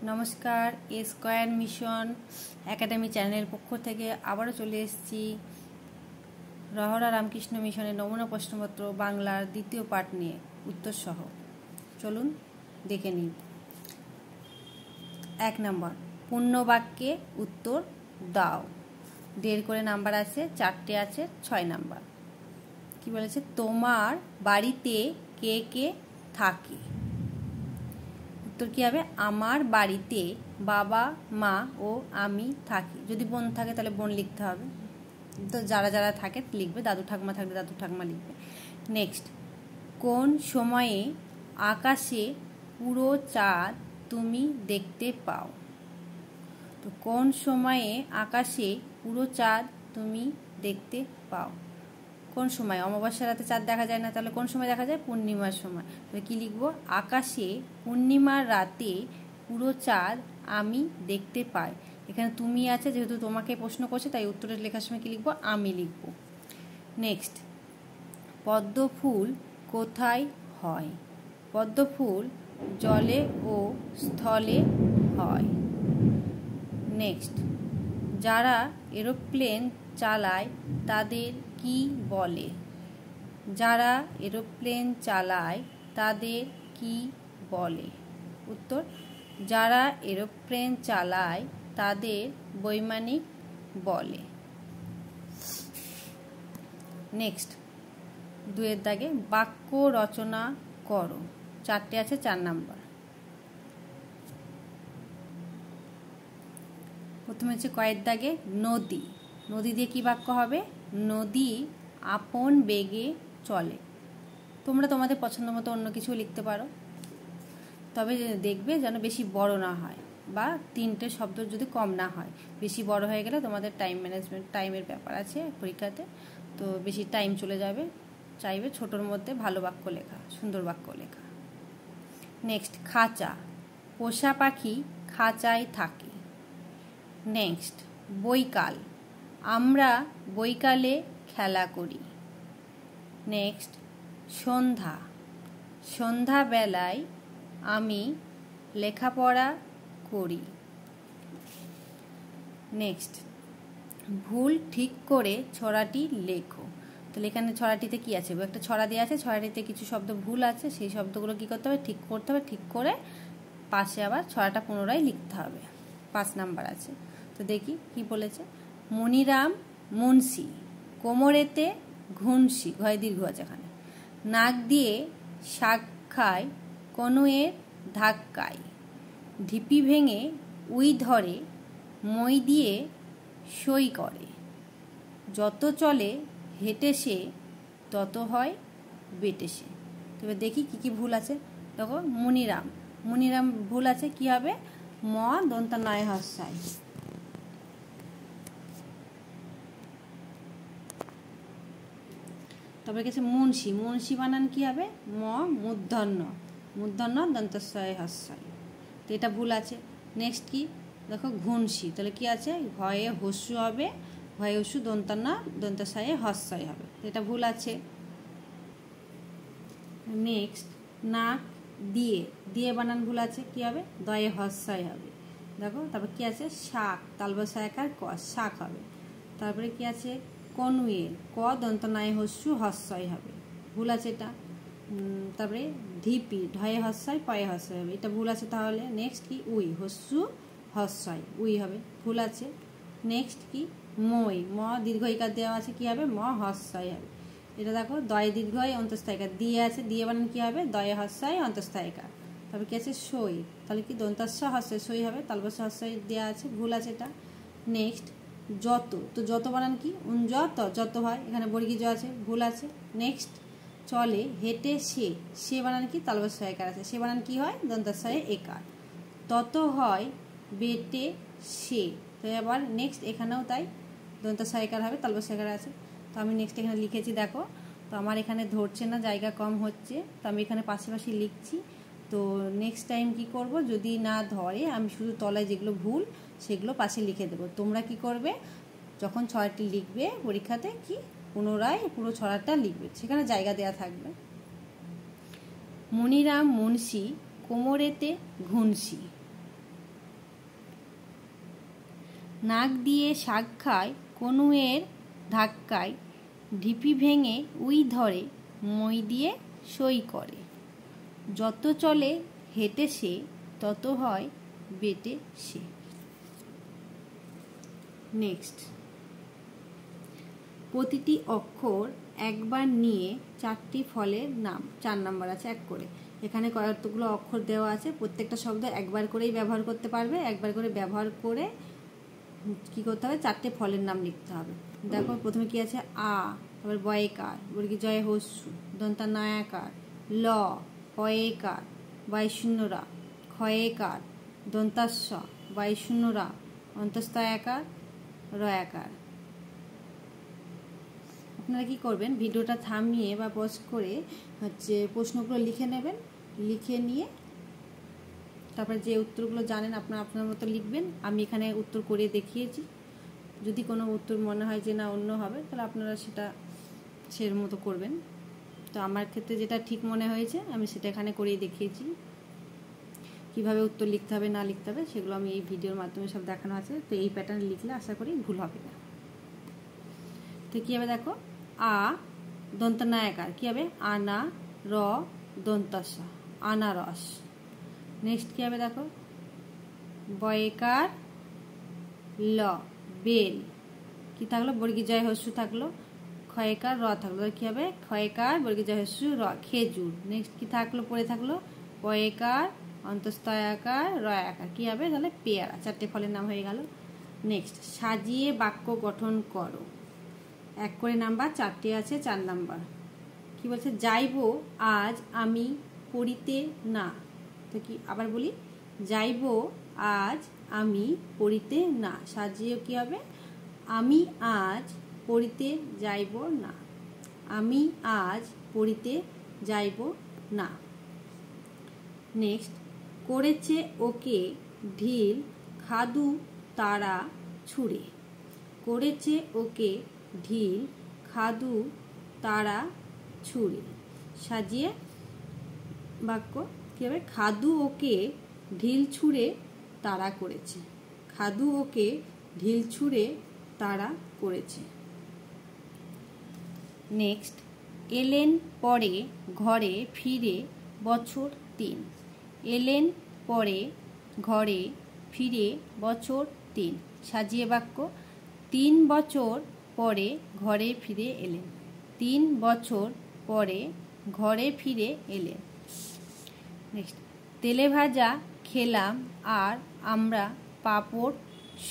নমস্কার, এ square mission academy চ্যানেলের পক্ষ থেকে আবারও চলে এসেছি রহরা রামকৃষ্ণ মিশনের নমুনা প্রশ্নপত্র বাংলার দ্বিতীয় পাঠ নিয়ে উত্তর সহ। চলুন দেখে নিই। 1 নম্বর, পূর্ণ বাক্যে উত্তর দাও। 1.5 করে নাম্বার আছে, 4টে আছে, 6 নাম্বার। কি বলেছে? তোমার বাড়িতে কে কে থাকে? উত্তর কি হবে? আমার বাড়িতে বাবা, মা ও আমি থাকি। যদি বোন থাকে তাহলে বোন লিখতে হবে, তো যারা যারা থাকে লিখবে। দাদু ঠাকুমা থাকলে দাদু ঠাকুমা লিখবে। নেক্সট, কোন সময়ে আকাশে পুরো চাঁদ তুমি দেখতে পাও? তো কোন সময়ে আকাশে পুরো চাঁদ তুমি দেখতে পাও? কোন সময়? অমাবস্যার রাতে চাঁদ দেখা যায় না, তাহলে কোন সময় দেখা যায়? পূর্ণিমার সময়। তাহলে কি লিখবো? আকাশে পূর্ণিমার রাতে পুরো চাঁদ আমি দেখতে পাই। এখানে তুমি আছে, যেহেতু তোমাকে প্রশ্ন করছে তাই উত্তরের লেখার সময় কি লিখবো? আমি লিখবো। নেক্সট, পদ্ম ফুল কোথায় হয়? পদ্ম ফুল জলে ও স্থলে হয়। নেক্সট, যারা এরোপ্লেন চালায় তাদের কি বলে? যারা এরোপ্লেন চালায় তাদের কি বলে? উত্তর, যারা এরোপ্লেন চালায় তাদের বৈমানিক বলে। নেক্সট, 2 দাগে বাক্য রচনা করো। 4টে আছে, 4 নাম্বার। প্রথমে হচ্ছে কয়ের দাগে নদী। নদী দিয়ে কি বাক্য হবে? নদী আপন বেগে চলে। তোমরা তোমাদের পছন্দ মতো অন্য কিছু লিখতে পারো, তবে দেখবে যেন বেশি বড় না হয়, বা 3টে শব্দ যদি কম না হয়। বেশি বড় হয়ে গেলে তোমাদের টাইমের ব্যাপার আছে পরীক্ষাতে, তো বেশি টাইম চলে যাবে। চাইবে ছোটোর মধ্যে ভালো বাক্য লেখা, সুন্দর বাক্য লেখা। নেক্সট, খাঁচা। পোষা পাখি খাঁচায় থাকে। নেক্সট, বৈকাল। আমরা বৈকালে খেলা করি। নেক্সট, সন্ধ্যা। সন্ধ্যাবেলায় আমি লেখাপড়া করি। নেক্সট, ভুল ঠিক করে ছড়াটি লেখো। তাহলে এখানে ছড়াটিতে কি আছে? একটা ছড়া দেওয়া আছে, ছড়াটিতে কিছু শব্দ ভুল আছে, সেই শব্দগুলো কি করতে হবে? ঠিক করতে হবে। ঠিক করে পাশে আবার ছড়াটা পুনরায় লিখতে হবে। 5 নাম্বার আছে। তো দেখি কি বলেছে। মনিরাম মুন্সি কোমরেতে ঘুনসি, ঘয় দীর্ঘ আছে এখানে, নাক দিয়ে শাক খায় কনুয়ের ধাক্কায়, ঢিপি ভেঙে উই ধরে মই দিয়ে সই করে, যত চলে হেঁটে সে তত হয় বেটে সে। তবে দেখি কি কি ভুল আছে। দেখো, মনিরাম, মনিরাম ভুল আছে। কি হবে? ম দন্তা নয় হস্যায়। তারপরে গেছে মুন্সি। মুন্সি বানান কি হবে? ম মূর্ধন্য, মূর্ধন্য দন্তস্বয় হস্যায়। তো এটা ভুল আছে। নেক্সট কি? দেখো, ঘুনসি। তাহলে কি আছে? ভয়ে হস্যু হবে, ভয়ে হস্যু দন্তান্ন দন্তস্বয়ে হস্যায় হবে। এটা ভুল আছে। নেক্সট, নাক দিয়ে, দিয়ে বানান ভুল আছে। কি হবে? দয়ে হস্যায় হবে। দেখো, তারপর কি আছে? শাক, তালবসায়কার ক, শাক হবে। তারপরে কি আছে? কনুয়ের, ক দন্ত নয় হস্যু হস্যয় হবে, ভুল আছে এটা। তারপরে ঢিপি, ঢয়ে হস্যয় পয়ে হস্যয় হবে, এটা ভুল আছে তাহলে। নেক্সট কি? উই, হস্যু হস্যয়, উই হবে, ভুল আছে। নেক্সট কি? মই, ম দীর্ঘইকার দেওয়া আছে, কি হবে? ম হস্যয় হবে। এটা দেখো, দয় দীর্ঘয় অন্তঃস্থায়িকার দিয়ে আছে, দিয়ে বানান কি হবে? দয়ে হস্যয় অন্তঃস্থায়িকার। তারপর কি আছে? সই, তাহলে কি দন্তাস্য হস্যয় সই হবে, তালবস্য হস্যয় দেওয়া আছে, ভুল আছে এটা। নেক্সট, যত, তো যত বানান কি? যত, যত হয়, এখানে বর্গীয় আছে, ভুল আছে। নেক্সট, চলে হেঁটে সে, সে বানান কি? তালবস্য একার আছে, সে বানান কি হয়? দন্তাস্যয় একার। তত হয় বেটে সে। তো এবার নেক্সট এখানেও তাই, দন্তাস্য একার হবে, তালবস্য একার আছে। তো আমি নেক্সট এখানে লিখেছি, দেখো। তো আমার এখানে ধরছে না, জায়গা কম হচ্ছে, তো আমি এখানে পাশাপাশি লিখছি। তো নেক্সট টাইম কি করব, যদি না ধরে আমি শুধু তলায় যেগুলো ভুল সেগুলো পাশে লিখে দেবো। তোমরা কি করবে? যখন ছড়াটি লিখবে পরীক্ষাতে, কি পুনরায় পুরো ছড়াটা লিখবে, সেখানে জায়গা দেওয়া থাকবে। মনিরাম মুন্সি কোমরেতে ঘুনসি। নাক দিয়ে শাক খায় কনুয়ের ধাক্কায়, ঢিপি ভেঙে উই ধরে, মই দিয়ে সই করে। যত চলে হেঁটে সে, তত হয় বেটে সে। নেক্সট, প্রতিটি অক্ষর একবার নিয়ে 4টি ফলের নাম। 4 নাম্বার আছে 1 করে। এখানে কতগুলো অক্ষর দেওয়া আছে, প্রত্যেকটা শব্দ একবার করেই ব্যবহার করতে পারবে। একবার করে ব্যবহার করে কি করতে হবে, 4টে ফলের নাম লিখতে হবে। দেখো প্রথমে কি আছে, আ, তারপর বয়কার, জয় হস্যু, দন্তা নয়াকার, ল, হয়েকার, বাইশূন্যরা, ক্ষয়েকার, দন্তাস্য, বাইশূন্যরা, অন্তস্তয়াকার, রয়াকার। আপনারা কি করবেন, ভিডিওটা থামিয়ে বা পজ করে প্রশ্নগুলো লিখে নেবেন। লিখে নিয়ে তারপরে যে উত্তরগুলো জানেন আপনার মতো লিখবেন। আমি এখানে উত্তর করে দেখিয়েছি। যদি কোনো উত্তর মনে হয় যে না অন্য হবে, তাহলে আপনারা সেটা সের মতো করবেন। তো আমার ক্ষেত্রে যেটা ঠিক মনে হয়েছে আমি সেটা এখানে করিয়ে দেখিয়েছি। কিভাবে উত্তর লিখতে হবে না লিখতে হবে সেগুলো আমি এই ভিডিওর মাধ্যমে সব দেখানো আছে। তো এই প্যাটার্নে লিখলে আশা করি ভুল হবে না। তো কী হবে দেখো, আ দন্ত নায়াকার কী হবে, আনা, র দন্তস্য, আনারস। নেক্সট কী হবে দেখো, বয়কার, ল, বেল, কি থাকলো, বর্গীজয় হস্যু থাকলো, ক্ষয়কার, র থাকলো, কী হবে, ক্ষয়কার, বর্গীজয় হস্যু, র, খেজুর। নেক্সট কি থাকলো, পরে থাকলো পয়েকার, অন্তস্তয়াকার, রয়াকার, কী হবে তাহলে পেয়ারা। 4টে ফলের নাম হয়ে গেল। নেক্সট, সাজিয়ে বাক্য গঠন করো। 1 করে নাম্বার, 4টে আছে 4 নাম্বার। কি বলছে, যাইব আজ আমি পড়িতে না। তো কি আবার বলি, যাইব আজ আমি পড়িতে না। সাজিয়ে কি হবে, আমি আজ পড়িতে যাইব না, আমি আজ পড়িতে যাইব না। নেক্সট, করেছে ওকে ঢিল খাদু তারা ছুঁড়ে। করেছে ওকে ঢিল খাদু তারা ছুঁড়ে। সাজিয়ে বাক্য কী হবে, খাদু ওকে ঢিল ছুঁড়ে তাড়া করেছে। খাদু ওকে ঢিল ছুঁড়ে তাড়া করেছে। নেক্সট, এলেন পরে ঘরে ফিরে বছর 3। এলেন পরে ঘরে ফিরে বছর 3। সাজিয়ে বাক্য, 3 বছর পরে ঘরে ফিরে এলেন। 3 বছর পরে ঘরে ফিরে এলেন। নেক্সট, তেলে ভাজা খেলাম আর আমরা পাঁপড়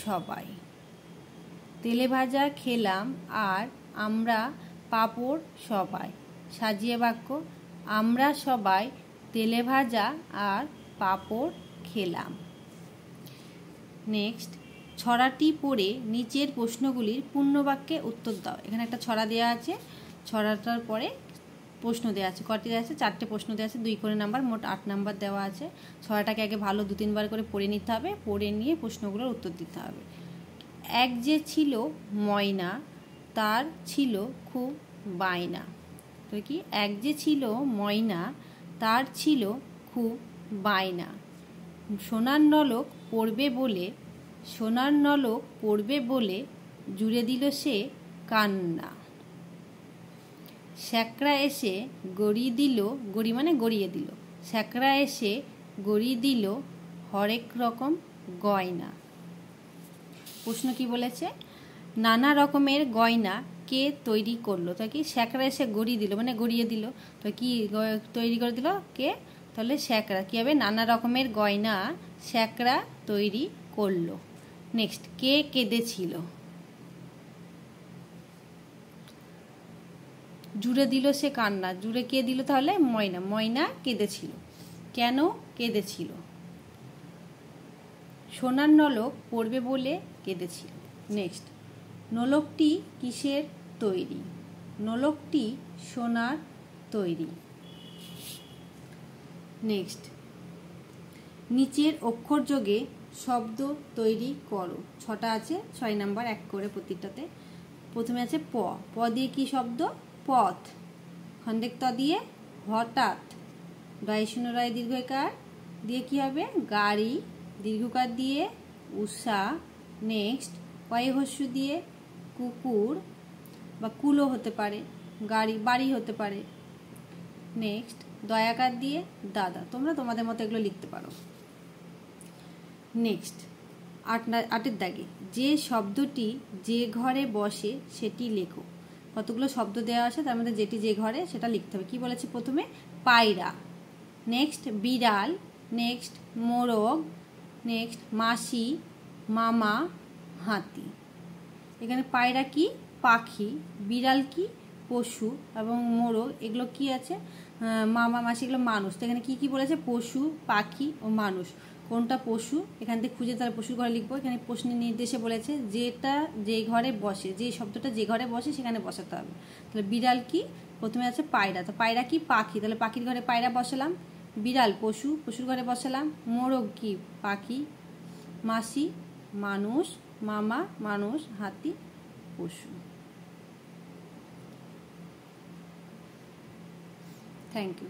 সবাই। তেলে ভাজা খেলাম আর আমরা পাঁপড় সবাই। সাজিয়ে বাক্য, আমরা সবাই তেলে ভাজা আর পাঁপড় খেলাম। নেক্সট, ছড়াটি পড়ে নিচের প্রশ্নগুলির পূর্ণবাক্যে উত্তর দাও। এখানে একটা ছড়া দেওয়া আছে, ছড়াটার পরে প্রশ্ন দেওয়া আছে। কটি দেওয়া আছে, 4টে প্রশ্ন দেওয়া আছে, 2 করে নাম্বার, মোট 8 নাম্বার দেওয়া আছে। ছড়াটাকে আগে ভালো 2-3 বার করে পড়ে নিতে হবে, পড়ে নিয়ে প্রশ্নগুলোর উত্তর দিতে হবে। এক যে ছিল ময়না, তার ছিল খুব বায়না। তো কি, এক যে ছিল ময়না, তার ছিল খুব বায়না। সোনার নলক পড়বে বলে, সোনার নলক পড়বে বলে জুড়ে দিল সে কান্না। স্যাকরা এসে গড়িয়ে দিল, গড়ি মানে গড়িয়ে দিল, স্যাকরা এসে গড়িয়ে দিল হরেক রকম গয়না। প্রশ্ন কি বলেছে, নানা রকমের গয়না কে তৈরি করলো। তো কি, স্যাকরা এসে গড়িয়ে দিল মানে গড়িয়ে দিল, তো কি তৈরি করে দিল কে, তাহলে স্যাকরা। কী হবে, নানা রকমের গয়না স্যাকরা তৈরি করলো। নেক্সট, কে কেঁদেছিল। জুড়ে দিল সে কান্না, জুড়ে কে দিল তাহলে, ময়না। ময়না কেঁদেছিল, কেন কেঁদেছিল। সোনার নলক পড়বে বলে কেঁদেছিল। নেক্সট, নলকটি কিসের তৈরি। নলকটি সোনার তৈরি। নেক্সট, নিচের অক্ষরযোগে শব্দ তৈরি করো। 6টা আছে, 6 নাম্বার, 1 করে প্রতিটাতে। প্রথমে আছে প, প দিয়ে কি শব্দ, পথ। খন্ডেক ত দিয়ে হঠাৎ। দীর্ঘকার দিয়ে কি হবে, গাড়ি। দীর্ঘকার দিয়ে উষা, নেক্সট কয়ে হস্যু দিয়ে কুকুর বা কুলো হতে পারে, গাড়ি বাড়ি হতে পারে। নেক্সট দয়াকার দিয়ে দাদা। তোমরা তোমাদের মতো এগুলো লিখতে পারো। নেক্সট আটের দাগে যে শব্দটি যে ঘরে বসে সেটি লেখো। কতগুলো শব্দ দেওয়া আছে, তার মধ্যে যেটি যে ঘরে সেটা লিখতে হবে। কি বলেছে প্রথমে? পায়রা, নেক্সট বিড়াল, নেক্সট মোরগ, নেক্সট মাসি, মামা, হাতি। এখানে পায়রা কি? পাখি, বিড়াল কি? পশু, এবং মোরগ এগুলো কি আছে? মামা মাসি, এগুলো মানুষ। তো এখানে কি কি বলেছে? পশু, পাখি ও মানুষ। কোনটা পশু এখান থেকে খুঁজে তার পশুর ঘরে লিখবো। এখানে প্রশ্নের নির্দেশে বলেছে যেটা যে ঘরে বসে, যে শব্দটা যে ঘরে বসে সেখানে বসাতে হবে। তাহলে বিড়াল কি? প্রথমে আছে পায়রা, তো পায়রা কি? পাখি, তাহলে পাখির ঘরে পায়রা বসালাম। বিড়াল পশু, পশুর ঘরে বসালাম। মোরগ কি? পাখি। মাসি মানুষ, মামা মানুষ, হাতি পশু। Thank you.